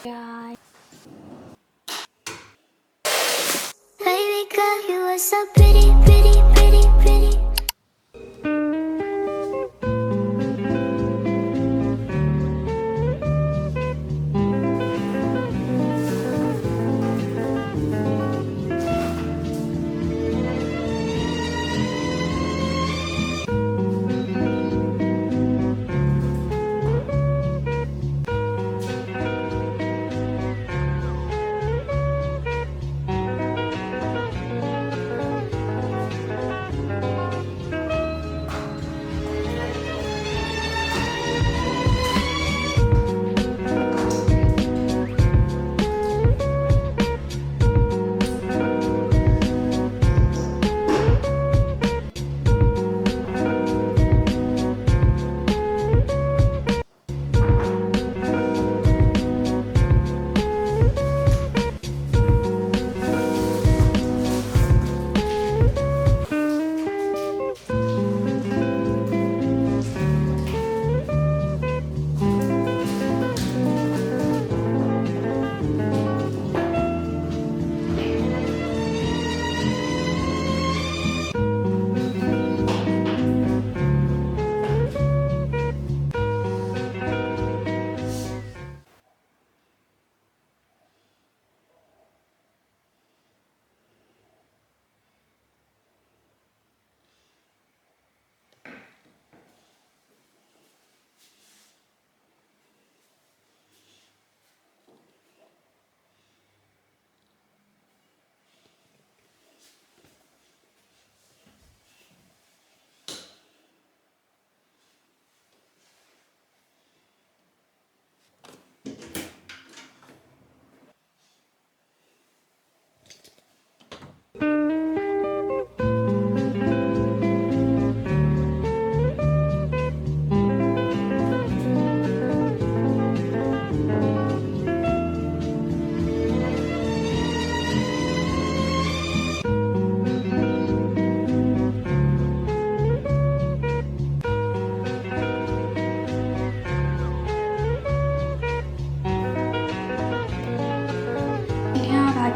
guys. Baby girl, you are so pretty, pretty, pretty, pretty.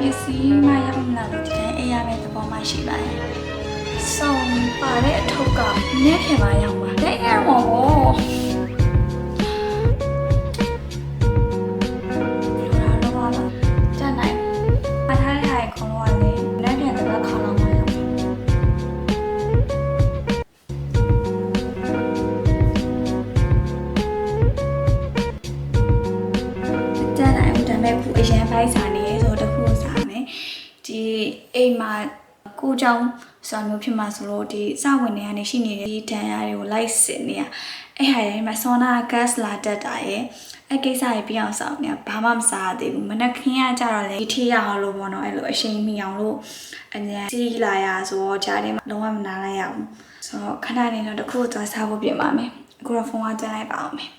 PC မှရောက်မလာလို့ဒီတိုင်းအေးရမယ့်သဘောမှရှိပါတယ်။စုံပါတဲ့အထုပ်ကနည်းခင်မှရောက်ပါတဲ့အဲ့မောခုအရင်ဖိုက်စာနေဆိုတခုစာမယ်ဒီအိမ်မှာကိုကြောင်ဆိုတာမျိုးဖြစ်မှာဆိုလို့ဒီစဝင်နေကနေရှိနေတဲ့ဒီဒဏ်ရာတွေကိုလိုက်စစ်နေရအဲ့ဟာတွေမှာဆောနာဂတ်စ်လာတက်တာရဲ့အဲ့ကိစ္စတွေပြအောင်ဆောင်နေဘာမှမစားသေးဘူးမနက်ခင်းရကြတော့လေဒီထိရအောင်လို့ပေါ့နော်အဲ့လိုအချိန်မီအောင်လို့အញ្ញစီးလာရဆိုတော့ဂျားထဲမှာလုံးဝမနာလိုက်ရဘူးဆိုတော့ခဏနေတော့တခုသွားစားဖို့ပြင်ပါမယ်အခုတော့ဖုန်းကတင်လိုက်ပါအောင်မယ်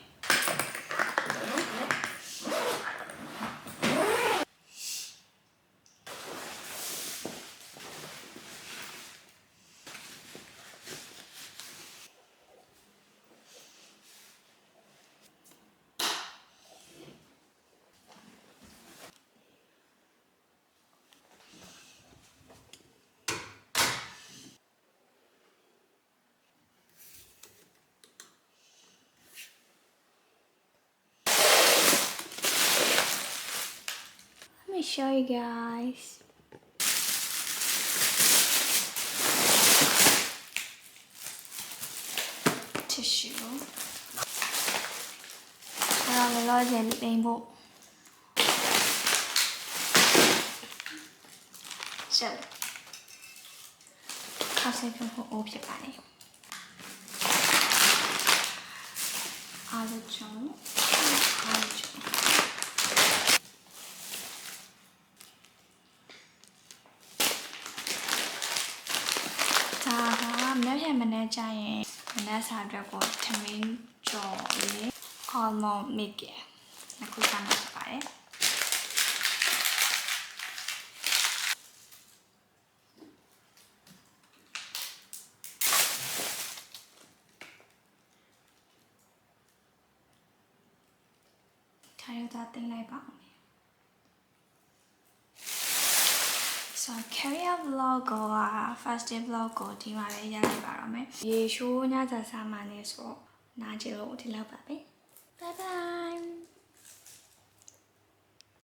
Let me show you guys. Tissue. Now we load in rainbow. So, I'll say people all your body. Olive John. Olive John. Nếu mà nè chạy mình đã xài được của thằng trộn almond milk là cô ta nó phải thay ta tên này bảo So career vlog က first day vlog ကိုဒီမှာလည်းရလိုက်ပါတော့မယ်ရေရှိုးညစာစားမှနေဆိုတော့နားကြည့်လို့ဒီလောက်ပါပဲ bye bye